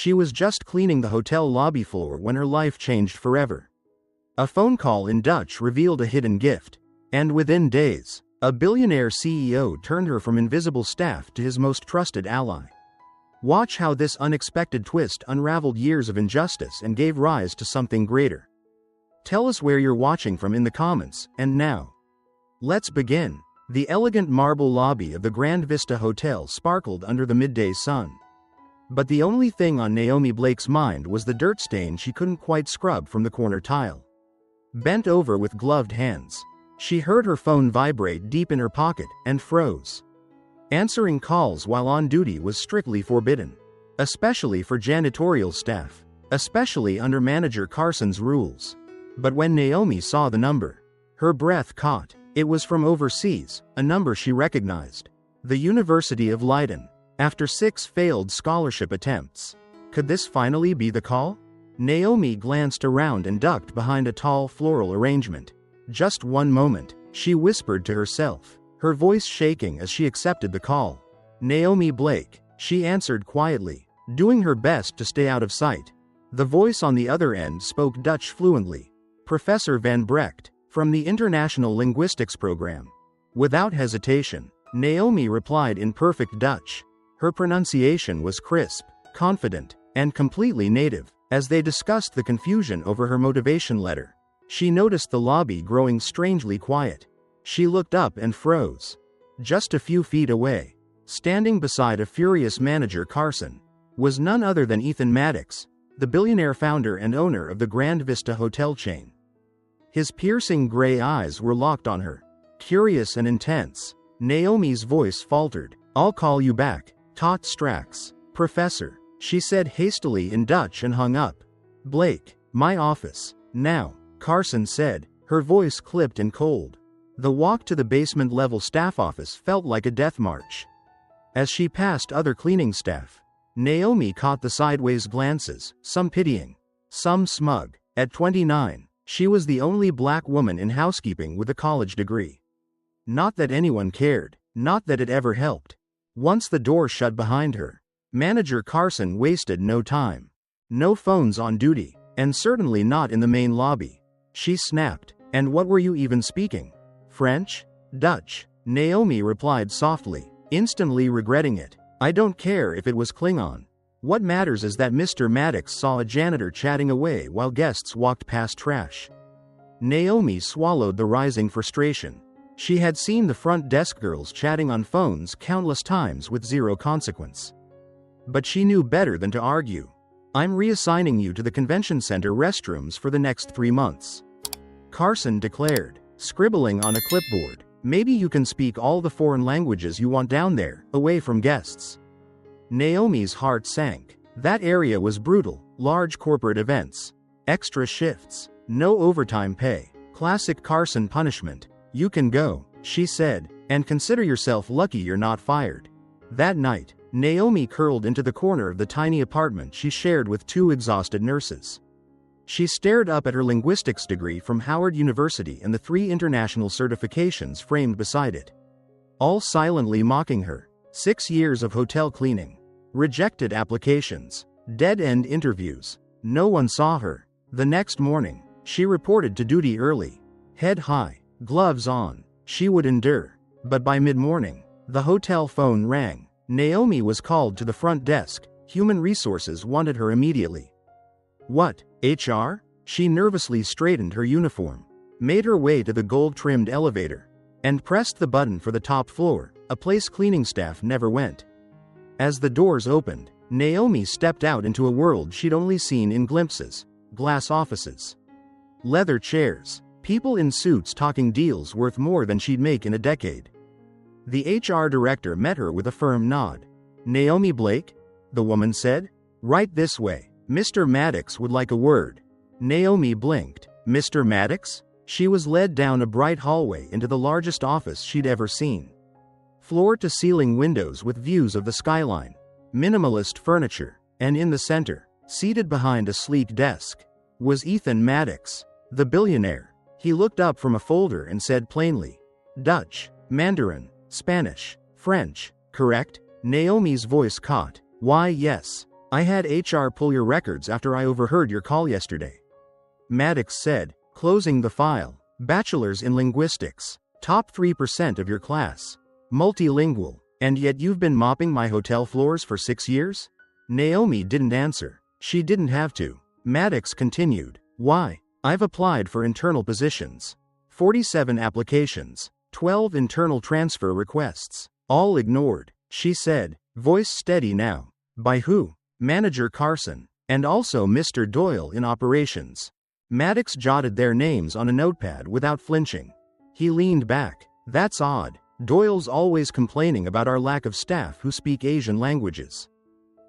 She was just cleaning the hotel lobby floor when her life changed forever. A phone call in Dutch revealed a hidden gift, and within days, a billionaire CEO turned her from invisible staff to his most trusted ally. Watch how this unexpected twist unraveled years of injustice and gave rise to something greater. Tell us where you're watching from in the comments, and now, let's begin. The elegant marble lobby of the Grand Vista Hotel sparkled under the midday sun. But the only thing on Naomi Blake's mind was the dirt stain she couldn't quite scrub from the corner tile. Bent over with gloved hands, she heard her phone vibrate deep in her pocket and froze. Answering calls while on duty was strictly forbidden, especially for janitorial staff, especially under manager Carson's rules. But when Naomi saw the number, her breath caught. It was from overseas, a number she recognized. The University of Leiden. After 6 failed scholarship attempts. Could this finally be the call? Naomi glanced around and ducked behind a tall floral arrangement. Just one moment, she whispered to herself, her voice shaking as she accepted the call. Naomi Blake, she answered quietly, doing her best to stay out of sight. The voice on the other end spoke Dutch fluently. Professor Van Brecht, from the International Linguistics Program. Without hesitation, Naomi replied in perfect Dutch. Her pronunciation was crisp, confident, and completely native. As they discussed the confusion over her motivation letter, she noticed the lobby growing strangely quiet. She looked up and froze. Just a few feet away, standing beside a furious manager Carson, was none other than Ethan Maddox, the billionaire founder and owner of the Grand Vista hotel chain. His piercing gray eyes were locked on her, curious and intense. Naomi's voice faltered. "I'll call you back, tot straks, Professor," she said hastily in Dutch and hung up. "Blake, my office, now," Carson said, her voice clipped and cold. The walk to the basement-level staff office felt like a death march. As she passed other cleaning staff, Naomi caught the sideways glances, some pitying, some smug. At 29, she was the only black woman in housekeeping with a college degree. Not that anyone cared, not that it ever helped. Once the door shut behind her, Manager Carson wasted no time. No phones on duty, and certainly not in the main lobby. She snapped, "And what were you even speaking? French? Dutch?" Naomi replied softly, instantly regretting it. "I don't care if it was Klingon. What matters is that Mr. Maddox saw a janitor chatting away while guests walked past trash." Naomi swallowed the rising frustration. She had seen the front desk girls chatting on phones countless times with zero consequence. But she knew better than to argue. "I'm reassigning you to the convention center restrooms for the next 3 months," Carson declared, scribbling on a clipboard. "Maybe you can speak all the foreign languages you want down there, away from guests." Naomi's heart sank. That area was brutal. Large corporate events, extra shifts, no overtime pay. Classic Carson punishment. "You can go," she said, "and consider yourself lucky you're not fired." That night, Naomi curled into the corner of the tiny apartment she shared with 2 exhausted nurses. She stared up at her linguistics degree from Howard University and the 3 international certifications framed beside it, all silently mocking her. 6 years of hotel cleaning, rejected applications, dead-end interviews. No one saw her. The next morning, she reported to duty early, head high, gloves on. She would endure. But by mid-morning, the hotel phone rang. Naomi was called to the front desk. Human resources wanted her immediately. "What, HR?" She nervously straightened her uniform, made her way to the gold-trimmed elevator, and pressed the button for the top floor, a place cleaning staff never went. As the doors opened, Naomi stepped out into a world she'd only seen in glimpses. Glass offices, leather chairs, people in suits talking deals worth more than she'd make in a decade. The HR director met her with a firm nod. "Naomi Blake?" the woman said. "Right this way. Mr. Maddox would like a word." Naomi blinked. "Mr. Maddox?" She was led down a bright hallway into the largest office she'd ever seen. Floor-to-ceiling windows with views of the skyline, minimalist furniture, and in the center, seated behind a sleek desk, was Ethan Maddox, the billionaire. He looked up from a folder and said plainly, "Dutch, Mandarin, Spanish, French, correct?" Naomi's voice caught. "Why, yes. I had HR pull your records after I overheard your call yesterday. Maddox said, closing the file. Bachelor's in linguistics. Top 3% of your class. Multilingual. And yet you've been mopping my hotel floors for 6 years? Naomi didn't answer. She didn't have to. Maddox continued. Why? I've applied for internal positions. 47 applications. 12 internal transfer requests. All ignored. She said, voice steady now. By who? Manager Carson. And also Mr. Doyle in operations. Maddox jotted their names on a notepad without flinching. He leaned back. That's odd. Doyle's always complaining about our lack of staff who speak Asian languages.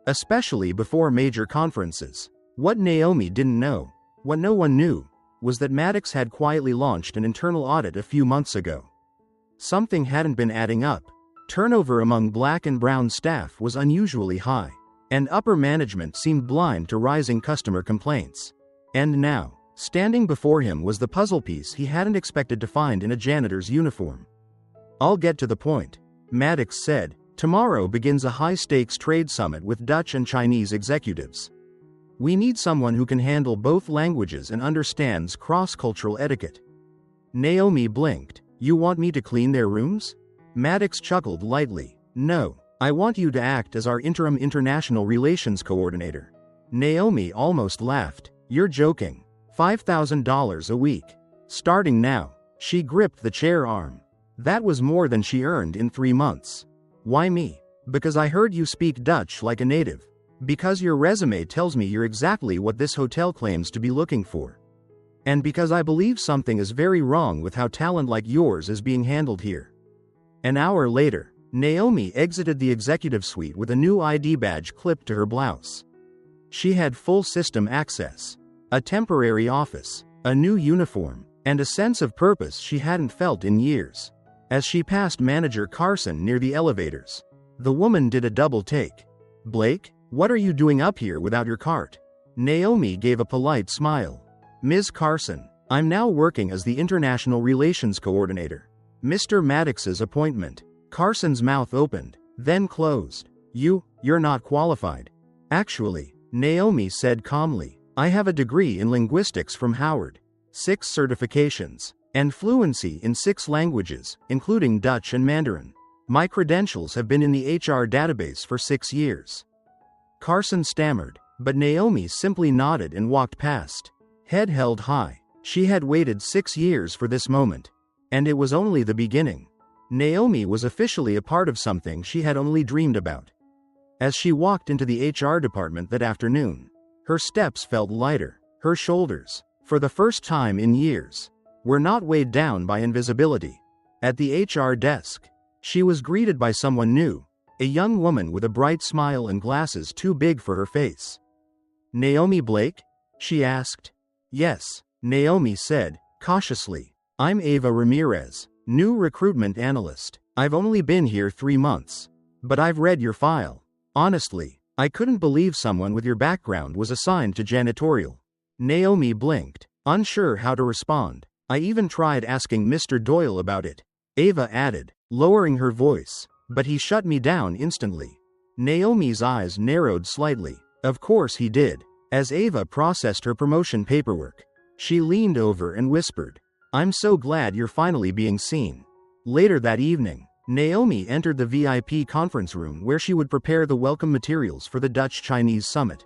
Especially before major conferences. What Naomi didn't know, what no one knew, was that Maddox had quietly launched an internal audit a few months ago. Something hadn't been adding up. Turnover among black and brown staff was unusually high, and upper management seemed blind to rising customer complaints. And now, standing before him was the puzzle piece he hadn't expected to find in a janitor's uniform. I'll get to the point, Maddox said. Tomorrow begins a high-stakes trade summit with Dutch and Chinese executives. We need someone who can handle both languages and understands cross-cultural etiquette. Naomi blinked. You want me to clean their rooms? Maddox chuckled lightly. No, I want you to act as our interim international relations coordinator. Naomi almost laughed. You're joking. $5,000 a week. Starting now. She gripped the chair arm. That was more than she earned in 3 months. Why me? Because I heard you speak Dutch like a native. Because your resume tells me you're exactly what this hotel claims to be looking for. And because I believe something is very wrong with how talent like yours is being handled here. An hour later, Naomi exited the executive suite with a new ID badge clipped to her blouse. She had full system access, a temporary office, a new uniform, and a sense of purpose she hadn't felt in years. As she passed Manager Carson near the elevators, the woman did a double take. Blake, what are you doing up here without your cart? Naomi gave a polite smile. Ms. Carson, I'm now working as the International Relations Coordinator. Mr. Maddox's appointment. Carson's mouth opened, then closed. You're not qualified. Actually, Naomi said calmly, I have a degree in linguistics from Howard. 6 certifications. And fluency in 6 languages, including Dutch and Mandarin. My credentials have been in the HR database for 6 years. Carson stammered, but Naomi simply nodded and walked past. Head held high. She had waited 6 years for this moment. And it was only the beginning. Naomi was officially a part of something she had only dreamed about. As she walked into the HR department that afternoon, her steps felt lighter. Her shoulders, for the first time in years, were not weighed down by invisibility. At the HR desk, she was greeted by someone new, a young woman with a bright smile and glasses too big for her face. Naomi Blake? She asked. Yes, Naomi said, cautiously. I'm Ava Ramirez, new recruitment analyst. I've only been here 3 months. But I've read your file. Honestly, I couldn't believe someone with your background was assigned to janitorial. Naomi blinked, unsure how to respond. I even tried asking Mr. Doyle about it, Ava added, lowering her voice, but he shut me down instantly. Naomi's eyes narrowed slightly. Of course he did. As Ava processed her promotion paperwork, she leaned over and whispered, I'm so glad you're finally being seen. Later that evening, Naomi entered the VIP conference room where she would prepare the welcome materials for the Dutch-Chinese summit.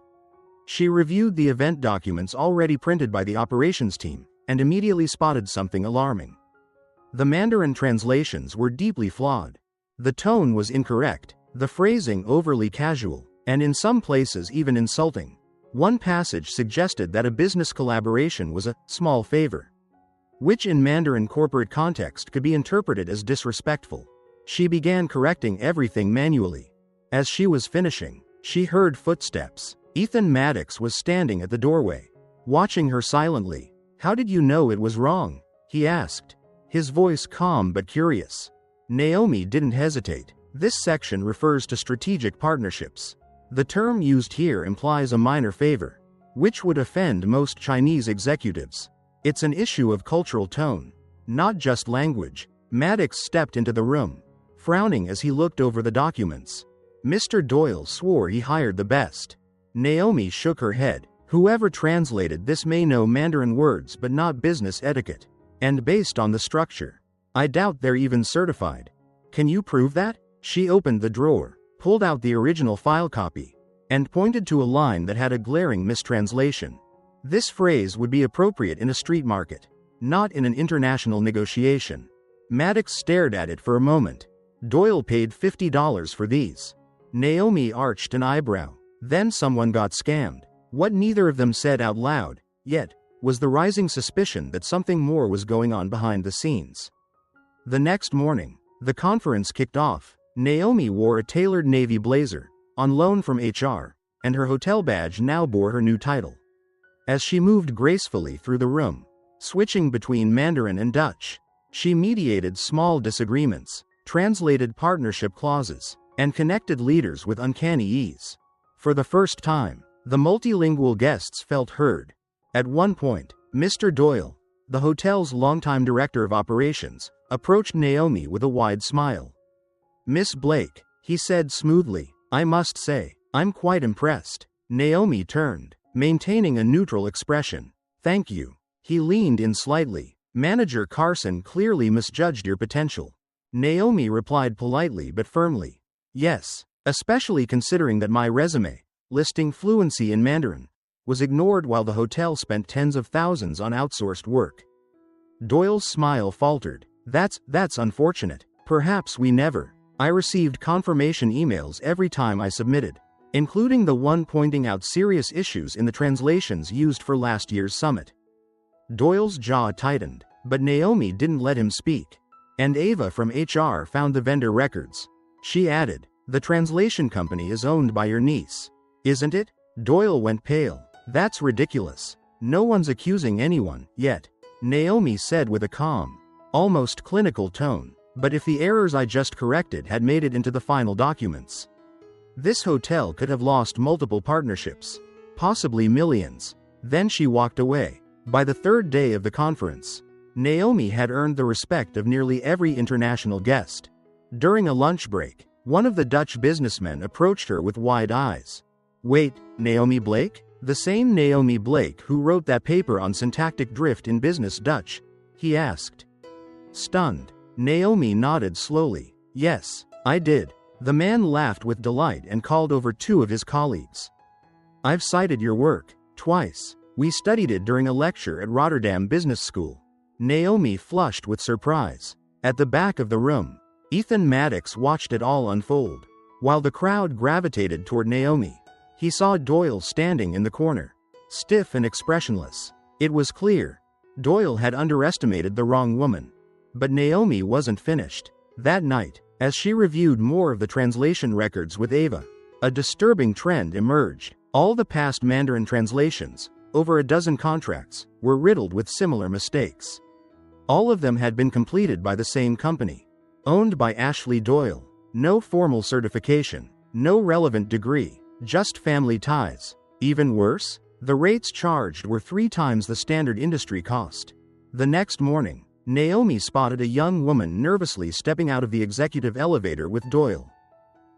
She reviewed the event documents already printed by the operations team, and immediately spotted something alarming. The Mandarin translations were deeply flawed. The tone was incorrect, the phrasing overly casual, and in some places even insulting. One passage suggested that a business collaboration was a small favor, which in Mandarin corporate context could be interpreted as disrespectful. She began correcting everything manually. As she was finishing, she heard footsteps. Ethan Maddox was standing at the doorway, watching her silently. How did you know it was wrong? He asked, his voice calm but curious. Naomi didn't hesitate. This section refers to strategic partnerships. The term used here implies a minor favor, which would offend most Chinese executives. It's an issue of cultural tone, not just language. Maddox stepped into the room, frowning as he looked over the documents. Mr. Doyle swore he hired the best. Naomi shook her head. Whoever translated this may know Mandarin words but not business etiquette. And based on the structure, I doubt they're even certified. Can you prove that? She opened the drawer, pulled out the original file copy, and pointed to a line that had a glaring mistranslation. This phrase would be appropriate in a street market, not in an international negotiation. Maddox stared at it for a moment. Doyle paid $50 for these. Naomi arched an eyebrow. Then someone got scammed. What neither of them said out loud, yet, was the rising suspicion that something more was going on behind the scenes. The next morning, the conference kicked off. Naomi wore a tailored navy blazer, on loan from HR, and her hotel badge now bore her new title. As she moved gracefully through the room, switching between Mandarin and Dutch, she mediated small disagreements, translated partnership clauses, and connected leaders with uncanny ease. For the first time, the multilingual guests felt heard. At one point, Mr. Doyle, the hotel's longtime director of operations, approached Naomi with a wide smile. "Miss Blake," he said smoothly, "I must say, I'm quite impressed." Naomi turned, maintaining a neutral expression. "Thank you." He leaned in slightly. "Manager Carson clearly misjudged your potential." Naomi replied politely but firmly. "Yes, especially considering that my resume, listing fluency in Mandarin, was ignored while the hotel spent tens of thousands on outsourced work." Doyle's smile faltered. That's unfortunate. Perhaps we never. I received confirmation emails every time I submitted, including the one pointing out serious issues in the translations used for last year's summit. Doyle's jaw tightened, but Naomi didn't let him speak. "And Ava from HR found the vendor records." She added, "The translation company is owned by your niece, isn't it?" Doyle went pale. "That's ridiculous. No one's accusing anyone, yet," Naomi said with a calm, almost clinical tone. "But if the errors I just corrected had made it into the final documents, this hotel could have lost multiple partnerships, possibly millions." Then she walked away. By the third day of the conference, Naomi had earned the respect of nearly every international guest. During a lunch break, one of the Dutch businessmen approached her with wide eyes. "Wait, Naomi Blake? The same Naomi Blake who wrote that paper on syntactic drift in business Dutch?" he asked. Stunned, Naomi nodded slowly. "Yes, I did." The man laughed with delight and called over two of his colleagues. "I've cited your work, twice. We studied it during a lecture at Rotterdam Business School." Naomi flushed with surprise. At the back of the room, Ethan Maddox watched it all unfold. While the crowd gravitated toward Naomi, he saw Doyle standing in the corner, stiff and expressionless. It was clear, Doyle had underestimated the wrong woman. But Naomi wasn't finished. That night, as she reviewed more of the translation records with Ava, a disturbing trend emerged. All the past Mandarin translations, over a dozen contracts, were riddled with similar mistakes. All of them had been completed by the same company, owned by Ashley Doyle. No formal certification, no relevant degree, just family ties. Even worse, the rates charged were 3 times the standard industry cost. The next morning, Naomi spotted a young woman nervously stepping out of the executive elevator with Doyle.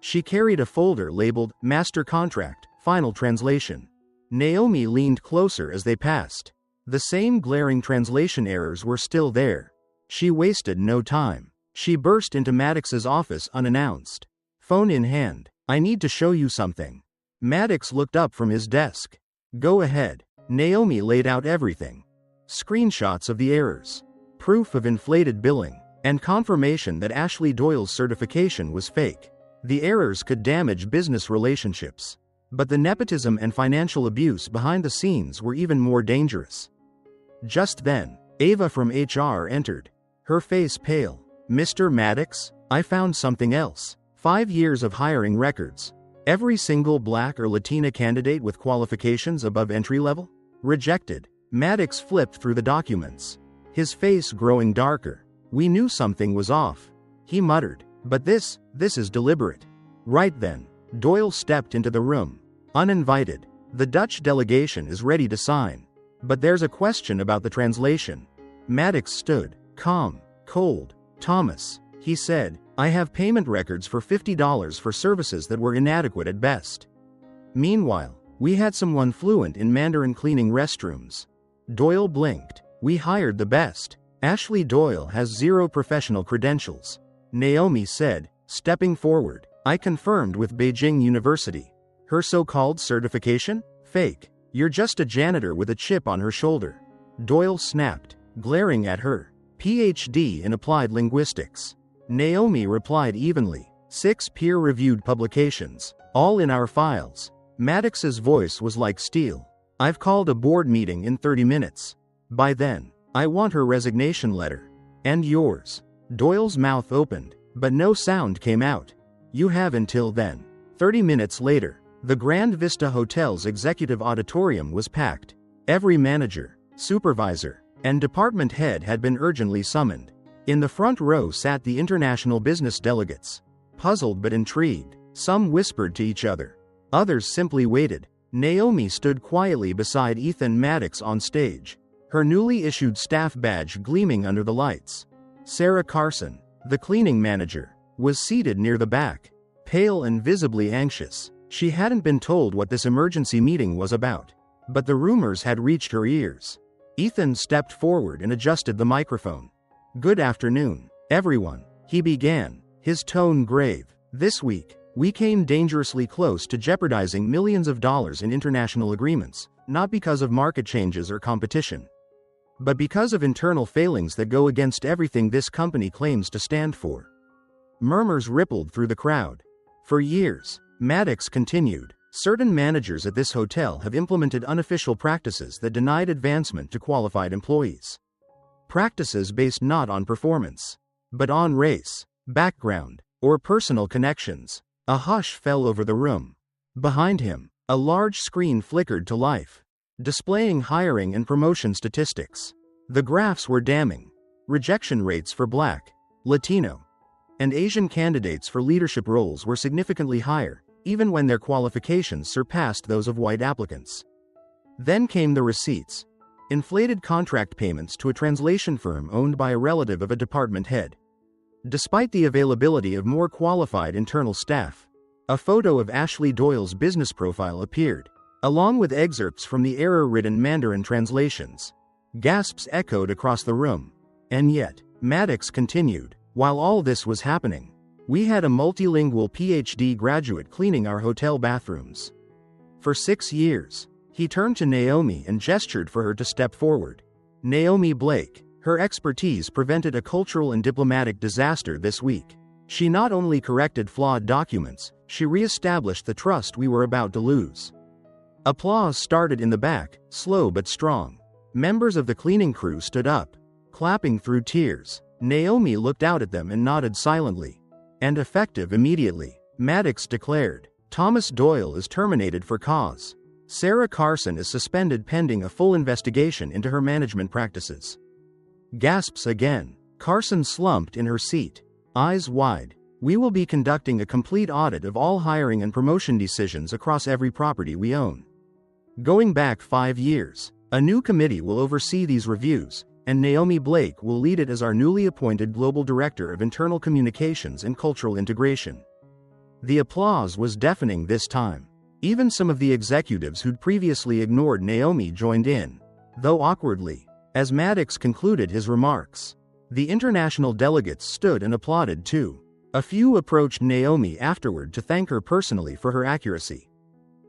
She carried a folder labeled Master Contract, Final Translation. Naomi leaned closer as they passed. The same glaring translation errors were still there. She wasted no time. She burst into Maddox's office unannounced. Phone in hand. "I need to show you something." Maddox looked up from his desk. "Go ahead." Naomi laid out everything. Screenshots of the errors, proof of inflated billing, and confirmation that Ashley Doyle's certification was fake. The errors could damage business relationships, but the nepotism and financial abuse behind the scenes were even more dangerous. Just then, Ava from HR entered, her face pale. "Mr. Maddox, I found something else. 5 years of hiring records. Every single Black or Latina candidate with qualifications above entry level? Rejected." Maddox flipped through the documents, his face growing darker. "We knew something was off," he muttered. "But this is deliberate." Right then, Doyle stepped into the room, uninvited. "The Dutch delegation is ready to sign. But there's a question about the translation." Maddox stood, calm, cold. "Thomas," he said, "I have payment records for $50 for services that were inadequate at best." Meanwhile, We had someone fluent in Mandarin cleaning restrooms. Doyle blinked. We hired the best. Ashley Doyle has zero professional credentials, Naomi said, stepping forward. I confirmed with Beijing University. Her so-called certification? Fake. You're just a janitor with a chip on her shoulder. Doyle snapped, glaring at her. PhD in applied linguistics. Naomi replied evenly. 6 peer-reviewed publications, all in our files. Maddox's voice was like steel. I've called a board meeting in 30 minutes. By then, I want her resignation letter. And yours. Doyle's mouth opened, but no sound came out. You have until then. 30 minutes later, the Grand Vista Hotel's executive auditorium was packed. Every manager, supervisor, and department head had been urgently summoned. In the front row sat the international business delegates. Puzzled but intrigued, some whispered to each other. Others simply waited. Naomi stood quietly beside Ethan Maddox on stage, her newly issued staff badge gleaming under the lights. Sarah Carson, the cleaning manager, was seated near the back, pale and visibly anxious. She hadn't been told what this emergency meeting was about, but the rumors had reached her ears. Ethan stepped forward and adjusted the microphone. Good afternoon, everyone, he began, his tone grave. This week, we came dangerously close to jeopardizing millions of dollars in international agreements, not because of market changes or competition, but because of internal failings that go against everything this company claims to stand for. Murmurs rippled through the crowd. For years, Maddox continued, certain managers at this hotel have implemented unofficial practices that denied advancement to qualified employees. Practices based not on performance, but on race, background, or personal connections. A hush fell over the room. Behind him, a large screen flickered to life, displaying hiring and promotion statistics. The graphs were damning. Rejection rates for Black, Latino, and Asian candidates for leadership roles were significantly higher, even when their qualifications surpassed those of white applicants. Then came the receipts. Inflated contract payments to a translation firm owned by a relative of a department head. Despite the availability of more qualified internal staff, a photo of Ashley Doyle's business profile appeared, along with excerpts from the error-ridden Mandarin translations. Gasps echoed across the room. And yet, Maddox continued, while all this was happening, we had a multilingual PhD graduate cleaning our hotel bathrooms. For 6 years. He turned to Naomi and gestured for her to step forward. Naomi Blake. Her expertise prevented a cultural and diplomatic disaster this week. She not only corrected flawed documents, she re-established the trust we were about to lose. Applause started in the back, slow but strong. Members of the cleaning crew stood up, clapping through tears. Naomi looked out at them and nodded silently. And effective immediately, Maddox declared. Thomas Doyle is terminated for cause. Sarah Carson is suspended pending a full investigation into her management practices. Gasps again. Carson slumped in her seat, eyes wide. We will be conducting a complete audit of all hiring and promotion decisions across every property we own. Going back 5 years, a new committee will oversee these reviews, and Naomi Blake will lead it as our newly appointed Global Director of Internal Communications and Cultural Integration. The applause was deafening this time. Even some of the executives who'd previously ignored Naomi joined in, though awkwardly, as Maddox concluded his remarks. The international delegates stood and applauded too. A few approached Naomi afterward to thank her personally for her accuracy,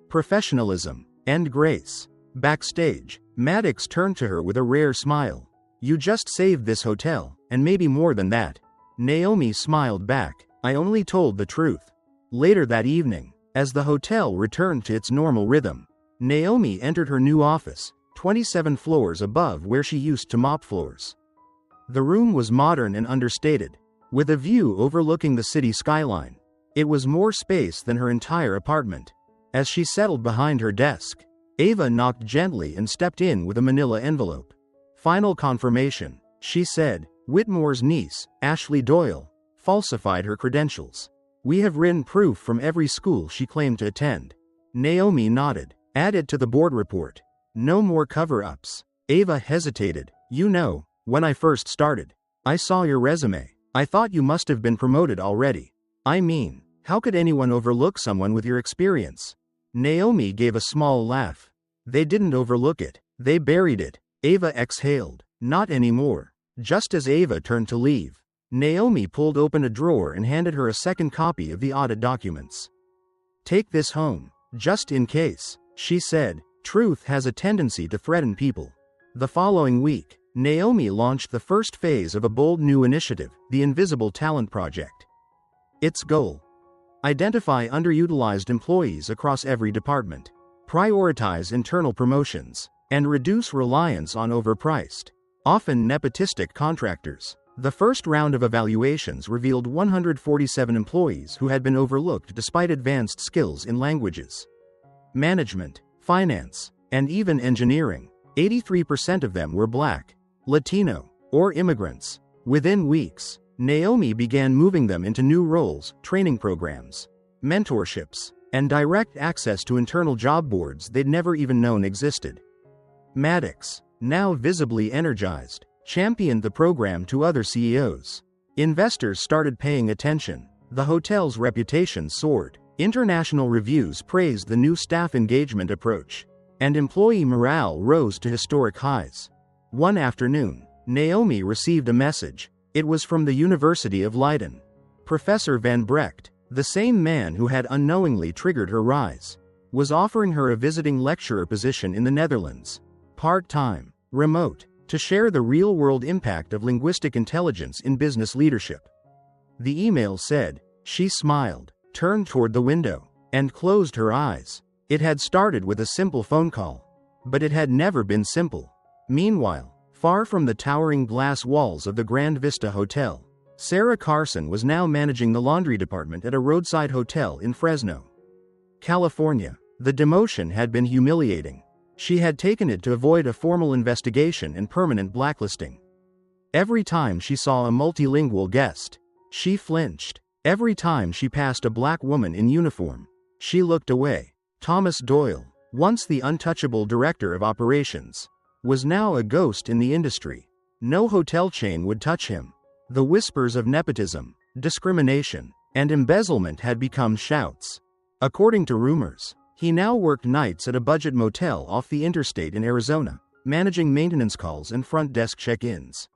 professionalism, and grace. Backstage, Maddox turned to her with a rare smile. You just saved this hotel, and maybe more than that. Naomi smiled back. I only told the truth. Later that evening, as the hotel returned to its normal rhythm, Naomi entered her new office, 27 floors above where she used to mop floors. The room was modern and understated, with a view overlooking the city skyline. It was more space than her entire apartment. As she settled behind her desk, Ava knocked gently and stepped in with a manila envelope. Final confirmation, she said. Whitmore's niece, Ashley Doyle, falsified her credentials. We have written proof from every school she claimed to attend. Naomi nodded. Add it to the board report. No more cover-ups. Ava hesitated. You know, when I first started, I saw your resume. I thought you must have been promoted already. I mean, how could anyone overlook someone with your experience? Naomi gave a small laugh. They didn't overlook it. They buried it. Ava exhaled. Not anymore. Just as Ava turned to leave, Naomi pulled open a drawer and handed her a second copy of the audit documents. "Take this home, just in case," she said. Truth has a tendency to threaten people. The following week, Naomi launched the first phase of a bold new initiative, the Invisible Talent Project. Its goal: identify underutilized employees across every department, prioritize internal promotions, and reduce reliance on overpriced, often nepotistic contractors. The first round of evaluations revealed 147 employees who had been overlooked despite advanced skills in languages, management, finance, and even engineering. 83% of them were Black, Latino, or immigrants. Within weeks, Naomi began moving them into new roles, training programs, mentorships, and direct access to internal job boards they'd never even known existed. Maddox, now visibly energized, championed the program to other CEOs. Investors started paying attention. The hotel's reputation soared. International reviews praised the new staff engagement approach, and employee morale rose to historic highs. One afternoon, Naomi received a message. It was from the University of Leiden. Professor Van Brecht, the same man who had unknowingly triggered her rise, was offering her a visiting lecturer position in the Netherlands, part-time, remote, to share the real-world impact of linguistic intelligence in business leadership. The email said. She smiled, turned toward the window, and closed her eyes. It had started with a simple phone call, but it had never been simple. Meanwhile, far from the towering glass walls of the Grand Vista Hotel, Sarah Carson was now managing the laundry department at a roadside hotel in Fresno, California. The demotion had been humiliating. She had taken it to avoid a formal investigation and permanent blacklisting. Every time she saw a multilingual guest, she flinched. Every time she passed a Black woman in uniform, she looked away. Thomas Doyle, once the untouchable director of operations, was now a ghost in the industry. No hotel chain would touch him. The whispers of nepotism, discrimination, and embezzlement had become shouts. According to rumors, he now worked nights at a budget motel off the interstate in Arizona, managing maintenance calls and front desk check-ins.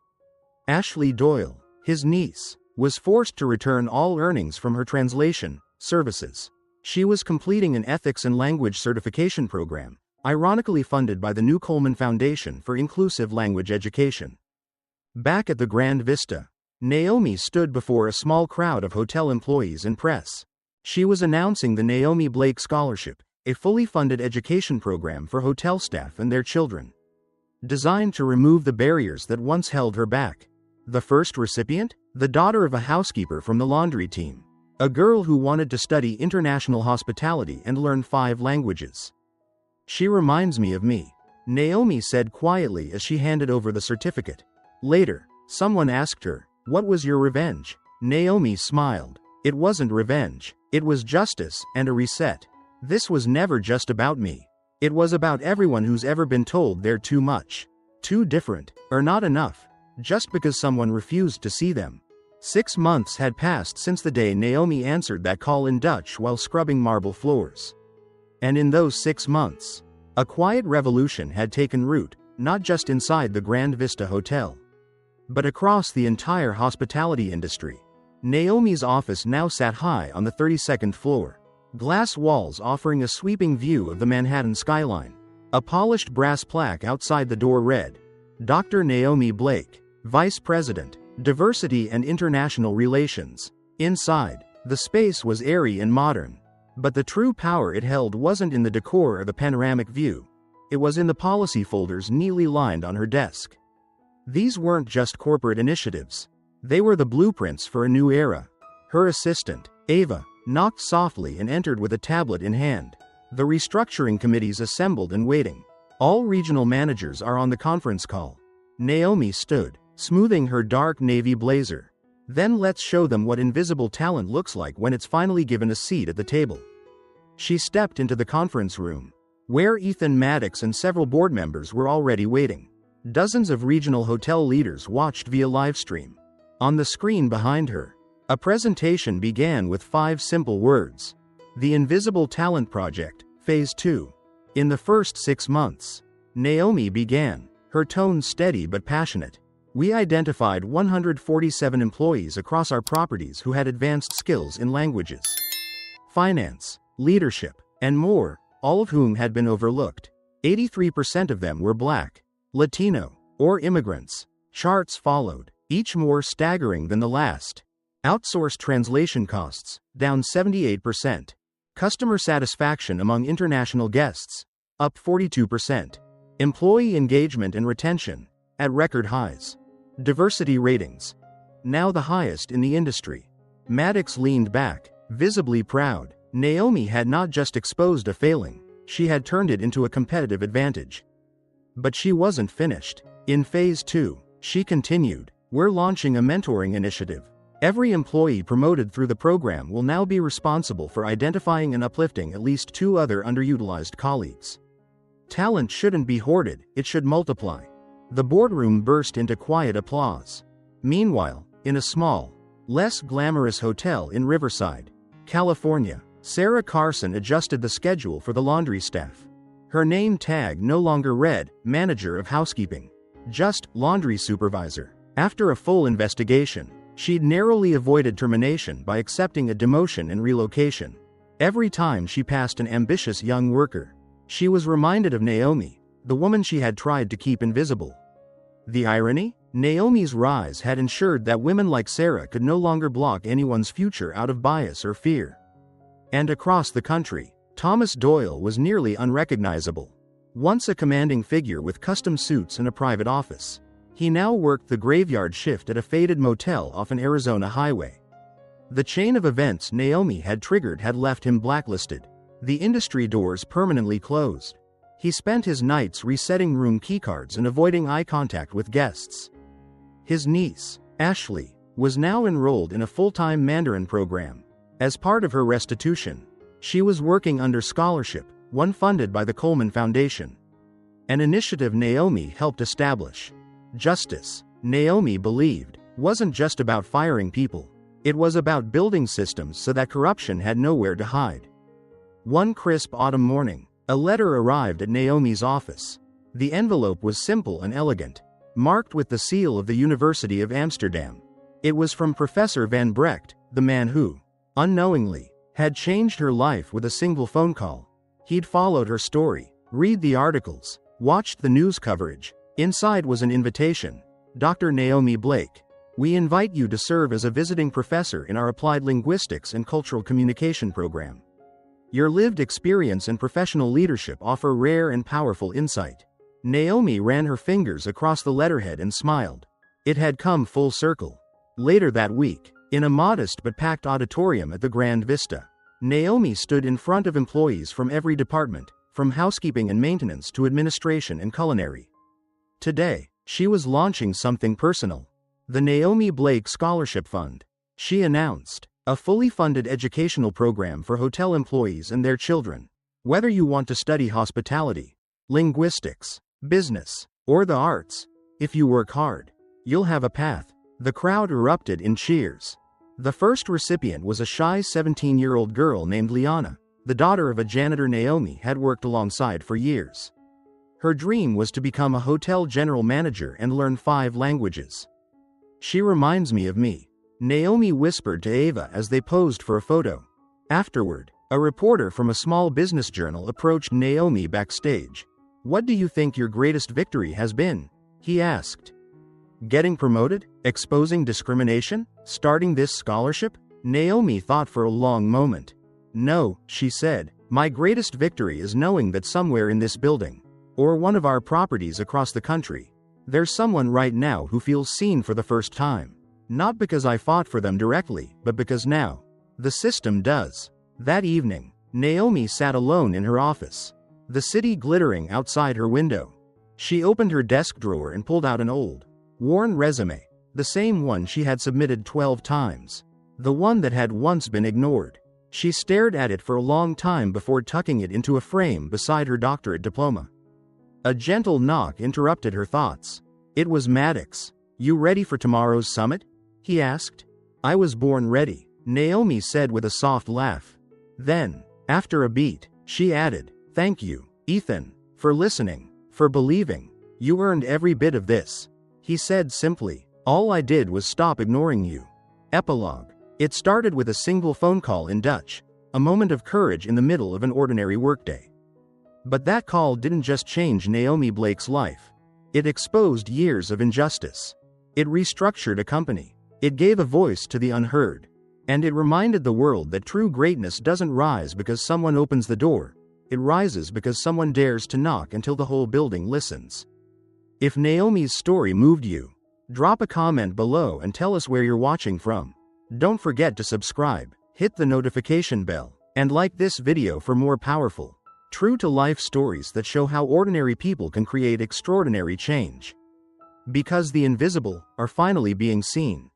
Ashley Doyle, his niece, was forced to return all earnings from her translation services. She was completing an ethics and language certification program, ironically funded by the New Coleman Foundation for Inclusive Language Education. Back at the Grand Vista, Naomi stood before a small crowd of hotel employees and press. She was announcing the Naomi Blake Scholarship, a fully funded education program for hotel staff and their children, designed to remove the barriers that once held her back. The first recipient? The daughter of a housekeeper from the laundry team, a girl who wanted to study international hospitality and learn 5 languages. "She reminds me of me," Naomi said quietly as she handed over the certificate. Later, someone asked her, "What was your revenge?" Naomi smiled. It wasn't revenge, it was justice and a reset. This was never just about me. It was about everyone who's ever been told they're too much, too different, or not enough, just because someone refused to see them. 6 months had passed since the day Naomi answered that call in Dutch while scrubbing marble floors. And in those 6 months, a quiet revolution had taken root, not just inside the Grand Vista Hotel, but across the entire hospitality industry. Naomi's office now sat high on the 32nd floor. Glass walls offering a sweeping view of the Manhattan skyline. A polished brass plaque outside the door read, "Dr. Naomi Blake, Vice President, Diversity and International Relations." Inside, the space was airy and modern. But the true power it held wasn't in the decor or the panoramic view. It was in the policy folders neatly lined on her desk. These weren't just corporate initiatives. They were the blueprints for a new era. Her assistant, Ava, knocked softly and entered with a tablet in hand. The restructuring committees assembled and waiting. All regional managers are on the conference call. Naomi stood, smoothing her dark navy blazer. Then let's show them what invisible talent looks like when it's finally given a seat at the table. She stepped into the conference room, where Ethan Maddox and several board members were already waiting. Dozens of regional hotel leaders watched via livestream. On the screen behind her, a presentation began with 5 simple words. The Invisible Talent Project, Phase 2. In the first 6 months, Naomi began, her tone steady but passionate. We identified 147 employees across our properties who had advanced skills in languages, finance, leadership, and more, all of whom had been overlooked. 83% of them were Black, Latino, or immigrants. Charts followed, each more staggering than the last. Outsourced translation costs, down 78%. Customer satisfaction among international guests, up 42%. Employee engagement and retention, at record highs. Diversity ratings, now the highest in the industry. Maddox leaned back, visibly proud. Naomi had not just exposed a failing, she had turned it into a competitive advantage. But she wasn't finished. In Phase 2, she continued, we're launching a mentoring initiative. Every employee promoted through the program will now be responsible for identifying and uplifting at least 2 other underutilized colleagues. Talent shouldn't be hoarded, it should multiply. The boardroom burst into quiet applause. Meanwhile, in a small, less glamorous hotel in Riverside, California, Sarah Carson adjusted the schedule for the laundry staff. Her name tag no longer read manager of housekeeping, just laundry supervisor. After a full investigation, she'd narrowly avoided termination by accepting a demotion and relocation. Every time she passed an ambitious young worker, she was reminded of Naomi, the woman she had tried to keep invisible. The irony? Naomi's rise had ensured that women like Sarah could no longer block anyone's future out of bias or fear. And across the country, Thomas Doyle was nearly unrecognizable. Once a commanding figure with custom suits and a private office, he now worked the graveyard shift at a faded motel off an Arizona highway. The chain of events Naomi had triggered had left him blacklisted, the industry doors permanently closed. He spent his nights resetting room keycards and avoiding eye contact with guests. His niece, Ashley, was now enrolled in a full-time Mandarin program. As part of her restitution, she was working under scholarship, one funded by the Coleman Foundation, an initiative Naomi helped establish. Justice, Naomi believed, wasn't just about firing people. It was about building systems so that corruption had nowhere to hide. One crisp autumn morning, a letter arrived at Naomi's office. The envelope was simple and elegant, marked with the seal of the University of Amsterdam. It was from Professor Van Brecht, the man who, unknowingly, had changed her life with a single phone call. He'd followed her story, read the articles, watched the news coverage. Inside was an invitation. Dr. Naomi Blake, we invite you to serve as a visiting professor in our Applied Linguistics and Cultural Communication program. Your lived experience and professional leadership offer rare and powerful insight. Naomi ran her fingers across the letterhead and smiled. It had come full circle. Later that week, in a modest but packed auditorium at the Grand Vista, Naomi stood in front of employees from every department, from housekeeping and maintenance to administration and culinary. Today, she was launching something personal. The Naomi Blake Scholarship Fund. She announced, a fully funded educational program for hotel employees and their children. Whether you want to study hospitality, linguistics, business, or the arts, if you work hard, you'll have a path. The crowd erupted in cheers. The first recipient was a shy 17-year-old girl named Liana, the daughter of a janitor Naomi had worked alongside for years. Her dream was to become a hotel general manager and learn 5 languages. She reminds me of me, Naomi whispered to Ava as they posed for a photo. Afterward, a reporter from a small business journal approached Naomi backstage. What do you think your greatest victory has been? He asked. Getting promoted? Exposing discrimination? Starting this scholarship? Naomi thought for a long moment. No, she said, my greatest victory is knowing that somewhere in this building, or one of our properties across the country, there's someone right now who feels seen for the first time. Not because I fought for them directly, but because now, the system does. That evening, Naomi sat alone in her office, the city glittering outside her window. She opened her desk drawer and pulled out an old, worn resume, the same one she had submitted 12 times, the one that had once been ignored. She stared at it for a long time before tucking it into a frame beside her doctorate diploma. A gentle knock interrupted her thoughts. It was Maddox. You ready for tomorrow's summit? He asked. I was born ready, Naomi said with a soft laugh. Then, after a beat, she added, Thank you, Ethan, for listening, for believing. You earned every bit of this. He said simply, all I did was stop ignoring you. Epilogue. It started with a single phone call in Dutch, a moment of courage in the middle of an ordinary workday. But that call didn't just change Naomi Blake's life. It exposed years of injustice. It restructured a company. It gave a voice to the unheard. And it reminded the world that true greatness doesn't rise because someone opens the door. It rises because someone dares to knock until the whole building listens. If Naomi's story moved you, drop a comment below and tell us where you're watching from. Don't forget to subscribe, hit the notification bell, and like this video for more powerful, true-to-life stories that show how ordinary people can create extraordinary change. Because the invisible are finally being seen.